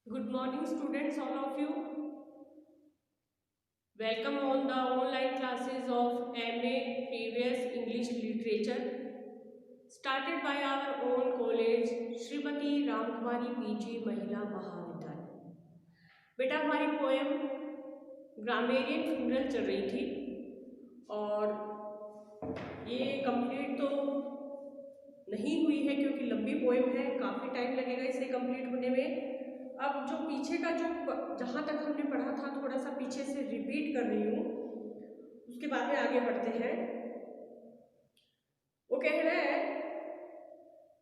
Good morning, students, all of you. Welcome on the online classes of MA Previous English Literature, started by our own college, Shrimati Ramkumari PG महिला महाविद्यालय। बेटा, हमारी poem grammarian funeral चल रही थी और ये कंप्लीट तो नहीं हुई है क्योंकि लंबी पोएम है, काफ़ी टाइम लगेगा इसे कंप्लीट होने में। अब जो पीछे का जो जहाँ तक हमने पढ़ा था थोड़ा सा पीछे से रिपीट कर रही हूँ, उसके बाद में आगे बढ़ते हैं। वो कह रहा है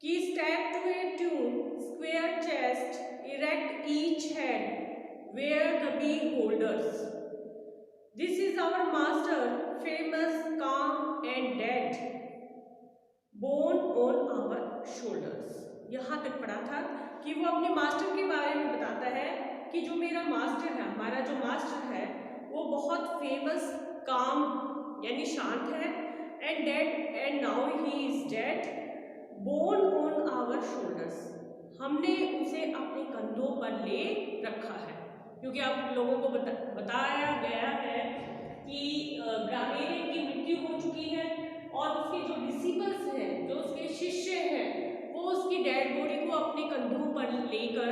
कि step to a tune, square chest, erect each head, ware the beholders, this is our master, famous, calm and dead, bone on our shoulders. यहाँ तक पढ़ा था कि वो अपने मास्टर के बारे में बताता है कि जो मेरा मास्टर है, हमारा जो मास्टर है वो बहुत फेमस, काम यानी शांत है, and dead, and now he is dead, bone on our shoulders, हमने उसे अपने कंधों पर ले रखा है। क्योंकि आप लोगों को बताया गया है कि ग्रामेरियन की मृत्यु हो चुकी है और उसके जो डिसिपल्स हैं, जो उसके शिष्य हैं, वो उसकी डेड बॉडी को अपने कंधों पर लेकर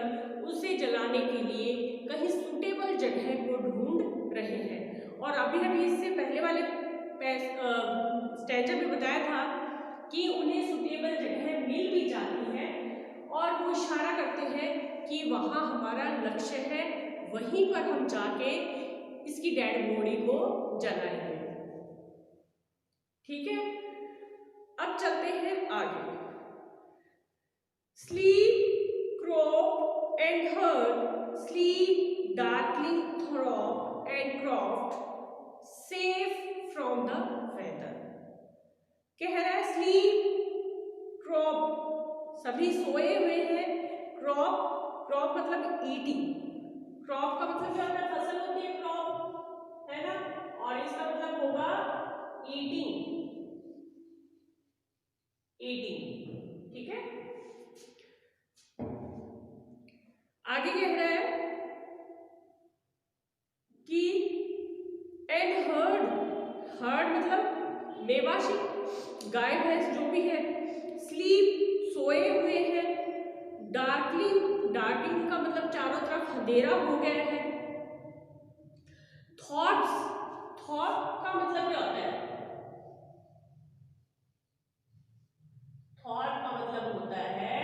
उसे जलाने के लिए कहीं सूटेबल जगह को ढूंढ रहे हैं। और अभी अभी इससे पहले वाले स्टैंजा में बताया था कि उन्हें सूटेबल जगह मिल भी जाती है और वो इशारा करते हैं कि वहाँ हमारा लक्ष्य है, वहीं पर हम जाके इसकी डेड बॉडी को जलाएंगे। ठीक है, अब चलते हैं आगे। Sleep, cropped and heard, sleep, darkling throb and croft, safe from the weather। कह रहा है स्लीप, क्रॉप, सभी सोए हुए हैं, क्रॉप, क्रॉप मतलब ईटिंग, क्रॉप का मतलब क्या होता है, फसल होती है क्रॉप, है ना, और इसका मतलब होगा ईटिंग, ईटिंग। ठीक है, आगे कह रहा है कि एंड हर्ड, हर्ड मतलब मेवाशी, गाय भैंस जो भी है, स्लीप सोए हुए हैं, डार्कलिंग, डार्कलिंग का मतलब चारों तरफ अंधेरा हो गया है, थॉट्स, थॉट का मतलब क्या होता है, थॉट का मतलब होता है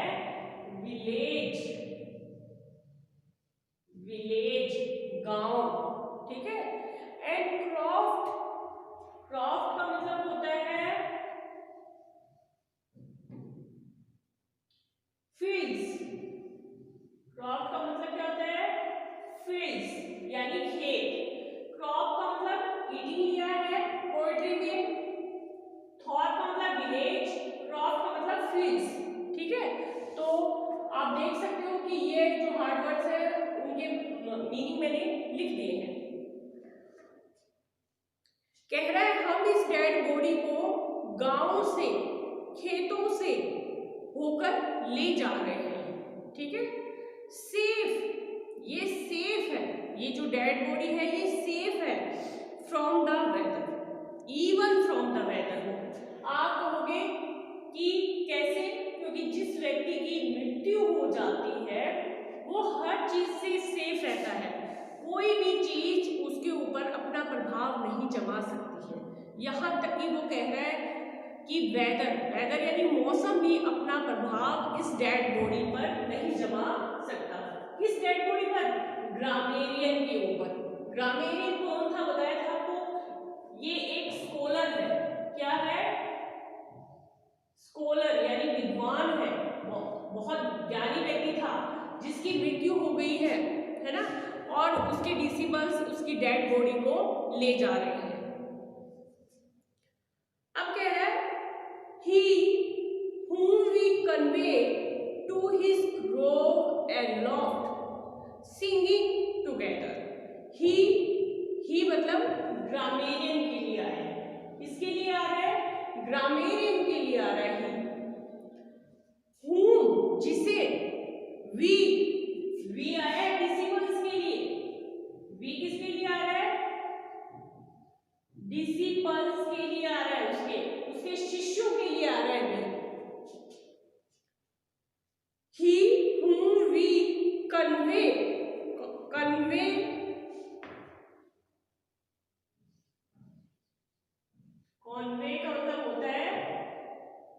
विलेज, विलेज गांव। ठीक है, एंड क्रॉफ्ट, क्रॉफ्ट का मतलब होता है फील्ड्स, क्रॉप का मतलब क्या होता है, फील्ड्स यानी खेत, क्रॉप का मतलब ईटिंग लिया है पोएट्री में, थॉट का मतलब विलेज, क्रॉप का मतलब फील्ड्स। ठीक है, तो आप देख सकते हो कि ये जो हार्ड वर्ड्स है उनके मीनिंग मैंने लिख दिए हैं। कह रहा है हम इस डेड बॉडी को गांव से, खेतों से होकर ले जा रहे हैं। ठीक है, सेफ, ये सेफ है, ये जो डेड बॉडी है ये सेफ है, from the weather, even from the weather. आप कहोगे कि कैसे, क्योंकि जिस व्यक्ति की मृत्यु हो जाती है वो हर चीज से सेफ रहता है, कोई भी चीज उसके ऊपर अपना प्रभाव नहीं जमा सकती है। यहां तक कि वो कह रहा है कि वेदर, वेदर यानी मौसम भी अपना प्रभाव इस डेड बॉडी पर नहीं जमा सकता। किस डेड बॉडी पर, ग्रामेरियन के ऊपर। ग्रामेरियन कौन था बताया था आपको, ये एक स्कॉलर है, क्या है, स्कॉलर यानी विद्वान है, बहुत ज्ञानी व्यक्ति था जिसकी मृत्यु हो गई है ना, और उसके डिसिबल्स उसकी डेड बॉडी को ले जा रहे हैं। अब कह रहा है he whom we convey to his grove and loft, singing together। he मतलब ग्रामेरियन के लिए आया है, इसके लिए आ रहा है, ग्रामेरियन के लिए आ रहा है। whom जिसे, we आया है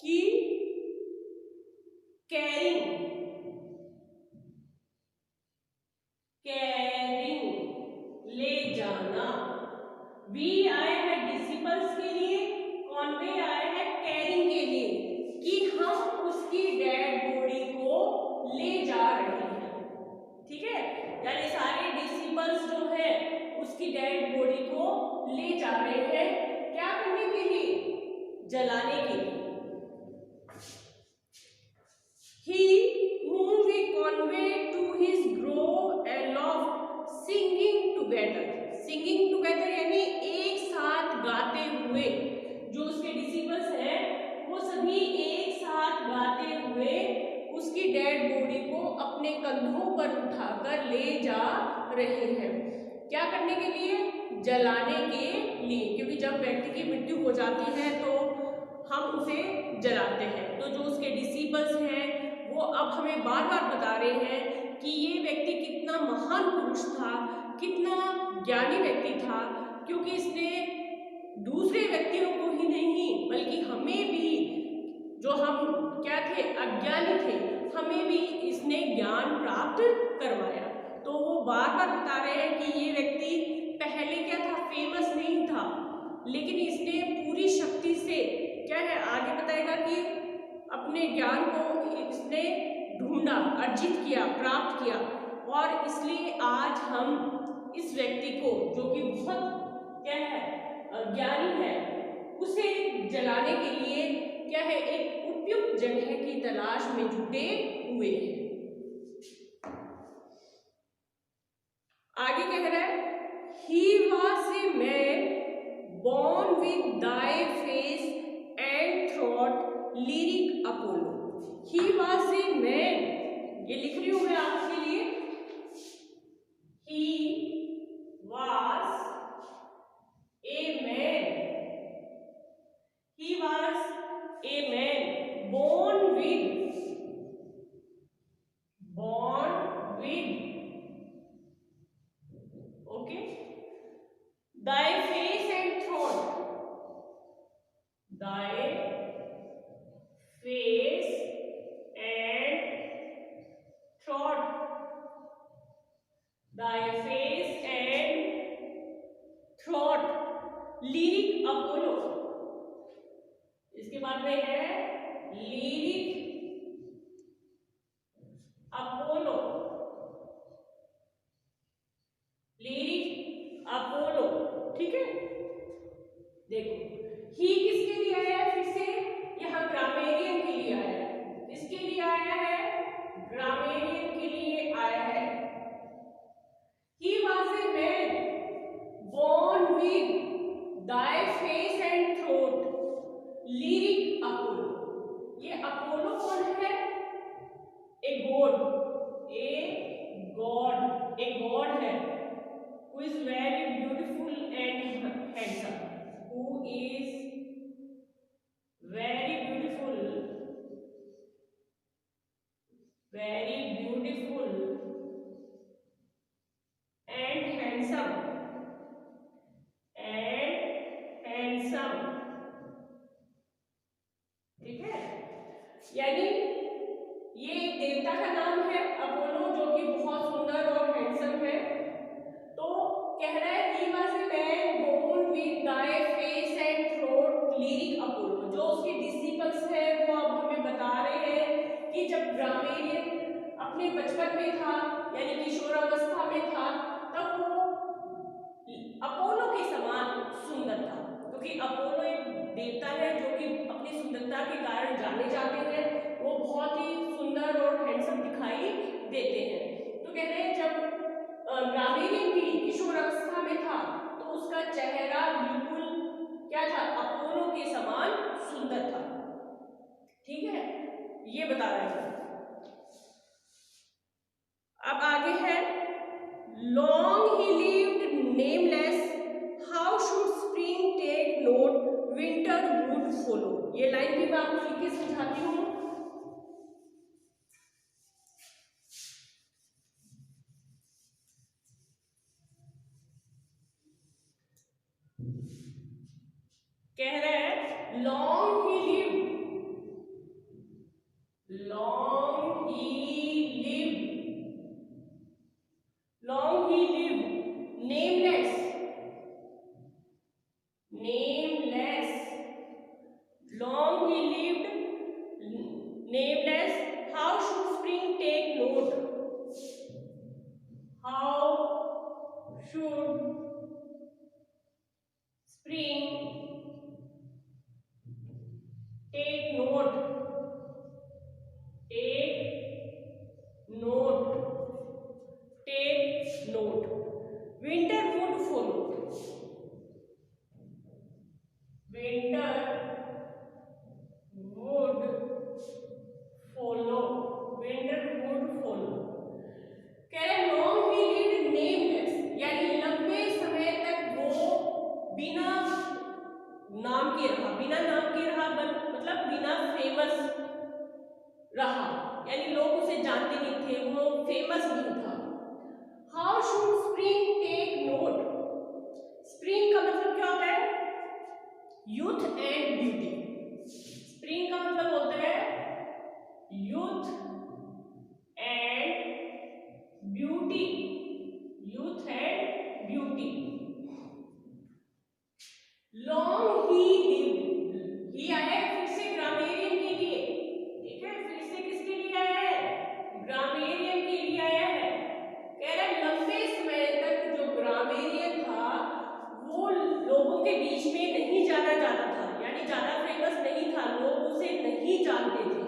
ही कैरिंग, ले जाना। वी आए हैं डिसिपल्स के लिए, कॉन्वे आए हैं कैरिंग के लिए, कि हम उसकी डेड बॉडी को ले जा रहे हैं। ठीक है, यानी सारे डिसिपल्स जो है उसकी डेड बॉडी को ले जा रहे हैं, क्या करने के लिए? जलाने के लिए। He whom we convey to his grove aloft singing together, singing together यानी एक साथ गाते हुए, जो उसके डिसिपल्स हैं वो सभी एक साथ गाते हुए उसकी डेड बॉडी को अपने कंधों पर उठाकर ले जा रहे हैं। क्या करने के लिए? जलाने के लिए, क्योंकि जब व्यक्ति की मृत्यु हो जाती है तो हम उसे जलाते हैं। तो जो उसके डिसिपल्स हैं वो अब हमें बार बार बता रहे हैं कि ये व्यक्ति कितना महान पुरुष था, कितना ज्ञानी व्यक्ति था, क्योंकि इसने दूसरे व्यक्तियों को ही नहीं बल्कि हमें भी, जो हम क्या थे, अज्ञानी थे, हमें भी इसने ज्ञान प्राप्त करवाया। तो वो बार बार बता रहे हैं कि ये व्यक्ति पहले क्या था, फेमस नहीं था, लेकिन इसने पूरी शक्ति से क्या है, आगे बताएगा कि अपने ज्ञान को इसने ढूंढा, अर्जित किया, प्राप्त किया, और इसलिए आज हम इस व्यक्ति को, जो कि बहुत क्या है, ज्ञानी है, उसे जलाने के लिए क्या है, एक उपयुक्त जगह की तलाश में जुटे हुए हैं। आगे कह रहा है, he was a man born with thy face and throat, lyric Apollo. He was a man, ये लिख रही हूं मैं आपके लिए, he was a man, he was a man born with okay, thy face and throat, thy face and throat, thy face and throat, lyric Apollo। इसके बाद में है lyric अपोलो, लिरिक अपोलो। ठीक है, देखो ही किसके लिए आया है, फिर से यहां ग्रामेरियन के लिए आया है। किसके लिए आया है? ग्रामेरियन के लिए आया है। He was a man born with thy face and throat, lyric Apollo. ये अपोलो कौन है? ए गॉड, ए गॉड है, who is very beautiful and handsome, who is very beautiful and handsome, ठीक है, यानी ये एक देवता का नाम है अपोलो, जो कि बहुत सुंदर और हैंडसम है। तो कह रहा है he was a man born with thy face and throat, lyric Apollo. जो उसके डिसिपल्स है वो अब हमें बता रहे हैं कि जब ग्रामेरियन अपने बचपन में था, यानी किशोरावस्था में था, तब वो अपोलो के समान सुंदर था, क्योंकि अपोलो एक देवता है जो कि अपनी सुंदरता के कारण जाने जाते हैं। वो बहुत ही सुंदर और हैंडसम दिखाई देते हैं। तो कह रहे हैं जब ग्रामीण भी किशोरावस्था में था तो उसका चेहरा बिल्कुल क्या था, अपोलो के समान सुंदर था। ठीक है, ये बता रहे हैं। अब आगे है, long he lived nameless, how should spring take note, winter would follow. ये लाइन भी मैं आपको लिख के समझाती हूँ। कह रहे हैं long he lived lived nameless. How should spring take note? How should spring take note? Take note. Take note. Winter would follow. Winter would follow. Winter would follow. कह रहे लॉन्ग ही लिव्ड नेमलेस, यानी लंबे समय तक वो बिना नाम के रहा, मतलब बिना फेमस रहा, यानी लोग उसे जानते नहीं थे, वो फेमस नहीं था। How should spring take note? Spring का मतलब क्या होता है? Youth and beauty. स्प्रिंग का मतलब होता है youth and beauty. Youth and beauty. Long he lived, ही आया है फिर से ग्रामेरियन के लिए, ठीक है, फिर से किसके लिए आया है? ग्रामेरियन के लिए आया है। कह रहा है लंबे समय तक जो ग्रामेरियन था वो लोगों के बीच में नहीं जाना जाता था, यानी ज्यादा फेमस नहीं था, लोग उसे नहीं जानते थे।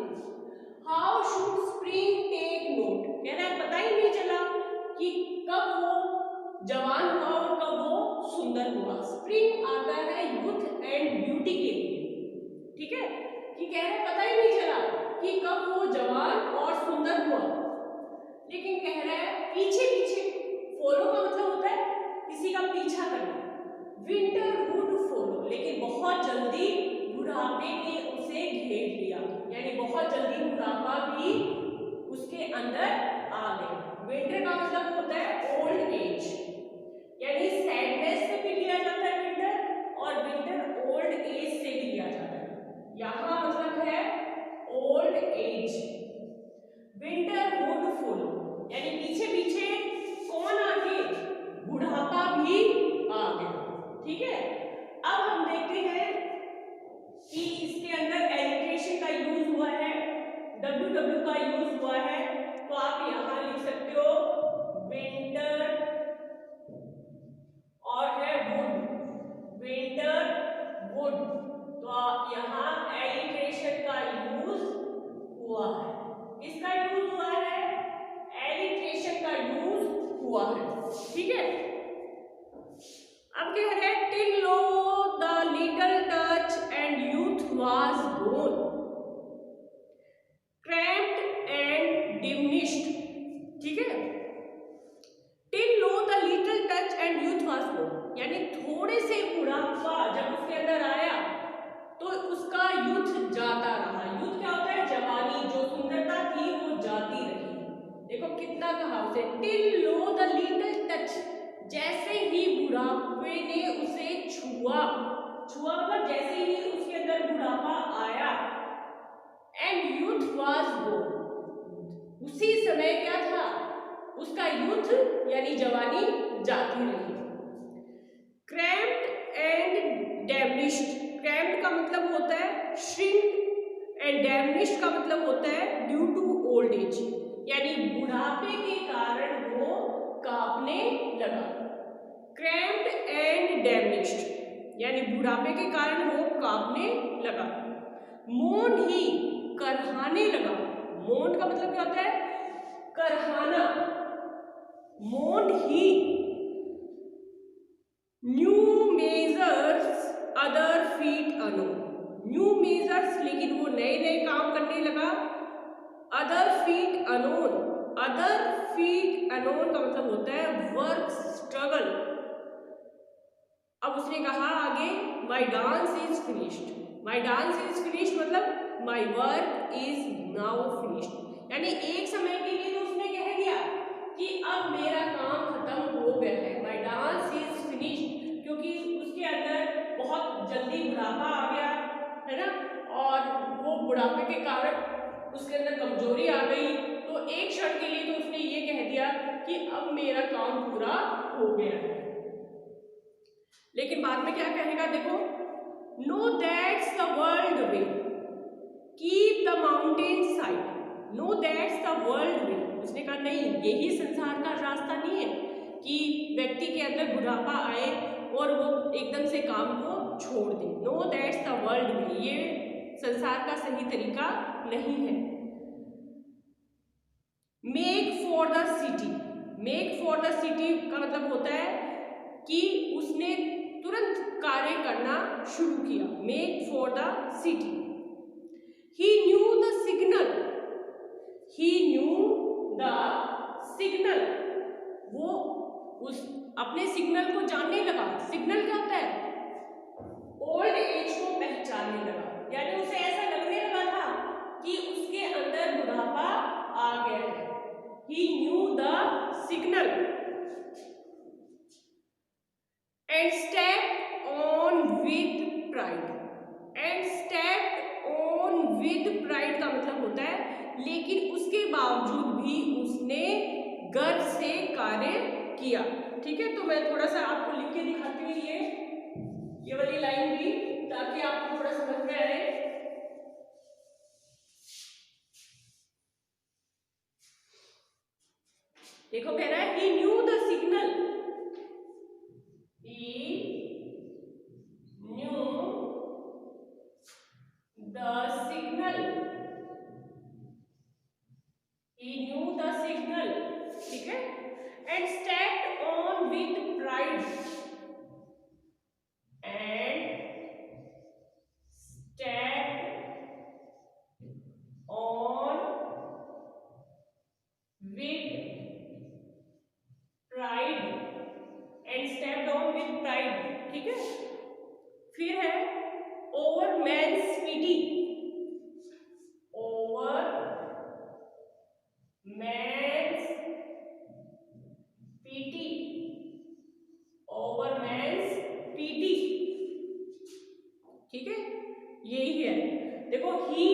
How should spring take note? कह रहा है पता ही नहीं चला कि कब वो जवान हुआ और कब वो सुंदर हुआ। स्प्रिंग आता है यूथ एंड ब्यूटी के लिए, ठीक है, कि कह रहे पता ही नहीं चला कि कब वो जवान और सुंदर हुआ। लेकिन कह रहा है पीछे पीछे, फॉलो का मतलब होता है किसी का पीछा करना। विंटर वुड फॉलो, लेकिन बहुत जल्दी बुढ़ापे ने उसे घेर लिया, यानी बहुत जल्दी बुढ़ापा भी उसके अंदर आ गया। विंटर का मतलब होता है ओल्ड एज, यानी सैडनेस से भी लिया जाता है विंटर, और विंटर ओल्ड एज से भी लिया जाता है। यहां मतलब है old age. Winter would follow, यानी पीछे पीछे कौन आ गए? बुढ़ापा भी आ गया, ठीक है। अब हम देखते हैं कि इसके अंदर एलिट्रेशन का यूज हुआ है, WW का यूज हुआ है, तो आप यहां लिख सकते हो विंटर और है वुड, विंटर वुड, तो यहां एलिट्रेशन का यूज हुआ है। किसका यूज हुआ है? एलिट्रेशन का यूज हुआ है, ठीक है। अब कह रहे हैं till lo the little touch and youth was born, cramped and diminished, ठीक है। Till lo the little touch and youth was born, यानी थोड़े से बुढ़ापा जब उसके अंदर आया तो उसका यूथ जाता रहा। यूथ क्या होता है? जवानी, जो सुंदरता थी वो जाती रही। देखो कितना कहा उसे, till lo the little touch, जैसे ही बुढ़ापे ने उसे छुआ, छुआ मतलब जैसे ही उसके अंदर बुढ़ापा आया, एंड यूथ वाज बोर्न, उसी समय क्या था? उसका यूथ यानी जवानी जाती रही। क्रैम्प्ड एंड डैमेज्ड, क्रैम्प्ड का मतलब होता है श्रिंक एंड डैमेज्ड का मतलब होता है ड्यू टू ओल्ड एज, यानी बुढ़ापे के कारण वो कांपने लगा। क्रैम्प्ड एंड डैमेज्ड, यानी बुढ़ापे के कारण वो कांपने लगा। मोन ही, करहाने लगा। मोन का मतलब क्या होता है? करहाना। Moaned he new measures other feet anon, new measures, लेकिन वो नए नए काम करने लगा। Other feet anon, other feet anon का मतलब होता है वर्क स्ट्रगल। अब उसने कहा आगे my dance is finished, my dance is finished मतलब my work is now finished, यानी एक समय के लिए तो उसने कह दिया कि अब मेरा काम खत्म हो गया है। माई डांस इज फिनिश्ड, क्योंकि उसके अंदर बहुत जल्दी बुढ़ापा आ गया है ना, और वो बुढ़ापे के कारण उसके अंदर कमजोरी आ गई, तो एक क्षण के लिए तो उसने ये कह दिया कि अब मेरा काम पूरा हो गया है। लेकिन बाद में क्या कहेगा देखो, no that's the world way, the world way, उसने कहा नहीं यही संसार का रास्ता नहीं है कि व्यक्ति के अंदर बुढ़ापा आए और वो एकदम से काम को छोड़ दे। नो दैट्स द वर्ल्ड वे, ये संसार का सही तरीका नहीं है। Make for the city, make for the city का मतलब होता है कि उसने तुरंत कार्य करना शुरू किया। Make for the city. He new the signal, he new the signal, वो उस अपने सिग्नल को जानने लगा। सिग्नल क्या होता है? ओल्ड एज को पहचानने लगा, यानी उसे ऐसा लगने लगा था कि उसके अंदर बुढ़ापा आ गया है। He knew the signal and stepped on with pride. And stepped on with pride का मतलब होता है लेकिन उसके बावजूद भी उसने गर्व से कार्य किया। ठीक है, तो मैं थोड़ा सा आपको लिख के दिखाती हूँ ये वाली लाइन भी, ताकि आपको थोड़ा समझ में आए। देखो कह रहा है he knew the signal, he knew the signal, he knew the signal, ठीक है, and stepped on with pride, and stepped on with pride, and stepped on with pride, ठीक है। फिर है over man's pity, over man's pity, over man's pity, ठीक है, यही है। देखो ही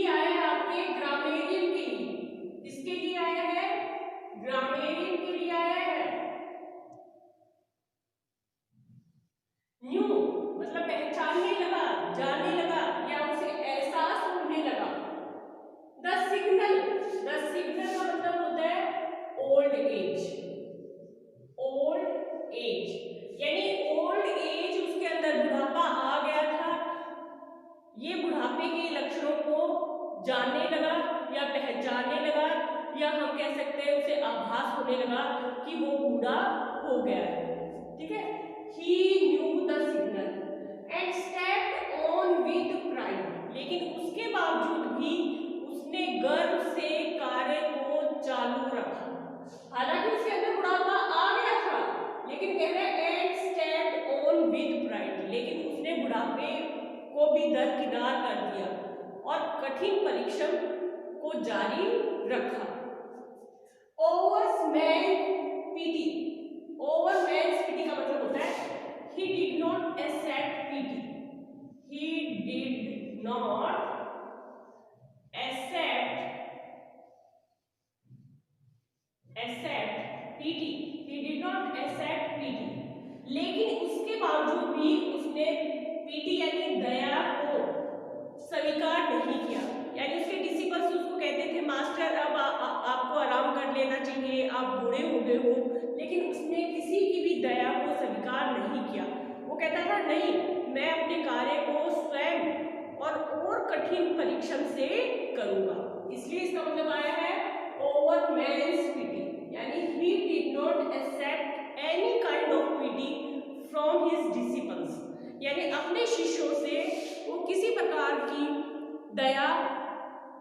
आया है आपके ग्रामेरियन के लिए, किसके लिए आया है? ग्रामेरियन के लिए आया है। न्यू मतलब पहचानने लगा, जानने लगा, या उसे एहसास होने लगा। द सिग्नल का मतलब होता है ओल्ड एज, ओल्ड एज, यानी ओल्ड एज उसके अंदर बुढ़ापा आ गया था। ये बुढ़ापे के लक्षणों को जानने लगा या पहचानने लगा, या हम कह सकते हैं उसे आभास होने लगा कि वो बूढ़ा हो गया है। ठीक है, he knew the signal and stepped on with pride, लेकिन उसके बावजूद भी उसने गर्व से कार्य को चालू रखा। हालांकि उसके अंदर बुढ़ापा आ गया था, लेकिन कह रहे हैं and stepped on with pride, लेकिन उसने बुढ़ापे को भी दरकिनार कर दिया और कठिन परिश्रम को जारी रखा। ओवरमैन पीटी, ओवरमैन पीटी का मतलब होता है he did not accept pity, he did not accept pity, he did not accept pity, लेकिन उसके बावजूद भी उसने पीटी यानी दया को स्वीकार नहीं किया। यानी उसके डिसिपल्स उसको कहते थे मास्टर अब आपको आराम कर लेना चाहिए, आप बूढ़े हो गए हो, लेकिन उसने किसी की भी दया को स्वीकार नहीं किया। वो कहता था नहीं, मैं अपने कार्य को स्वयं और कठिन परिश्रम से करूंगा। इसलिए इसका मतलब आया है ओवरमैन्स पीटी, यानी he did not accept any kind of pity from his disciples, यानी अपने शिष्यों से वो किसी प्रकार की दया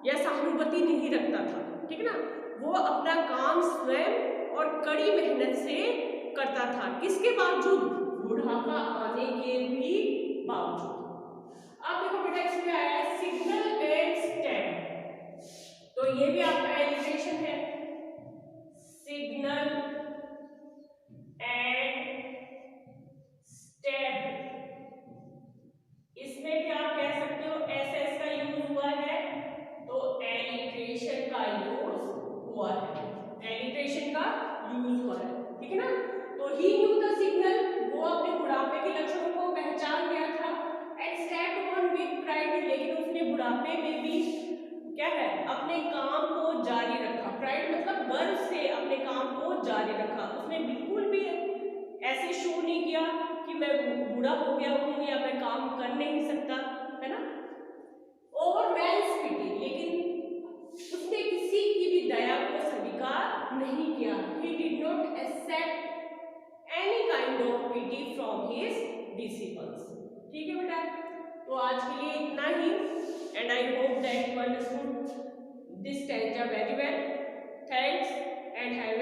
या सहानुभूति नहीं रखता था। ठीक है ना, वो अपना काम स्वयं और कड़ी मेहनत से करता था, किसके बावजूद? बुढ़ापा आने के भी बावजूद। अब देखो बेटा इसमें आया है सिग्नल एंड स्टेप, तो ये भी आपका एलिवेशन है, सिग्नल एंड स्टेप। इसमें भी आप कह सकते हो एसएस का यूज हुआ है, तो एलिट्रेशन का यूज हुआ है, एलिट्रेशन का यूज हुआ है। ठीक है ना, तो ही न्यू द सिग्नल, वो अपने बुढ़ापे के लक्षणों को पहचान गया था, and stepped on with pride, लेकिन उसने बुढ़ापे में भी क्या है, अपने काम को जारी रखा। प्राइड मतलब गर्व से अपने काम को जारी रखा। उसने बिल्कुल भी ऐसे शो नहीं किया कि मैं बूढ़ा हो गया हूँ या मैं काम कर नहीं सकता, है ना। ओवरवेल्स पिटी, लेकिन उसने किसी की भी दया को स्वीकार नहीं किया। He did not accept any kind of pity from his disciples. ठीक है बेटा, तो आज के लिए इतना ही, and I hope that you understood this stanza very well. Thanks and have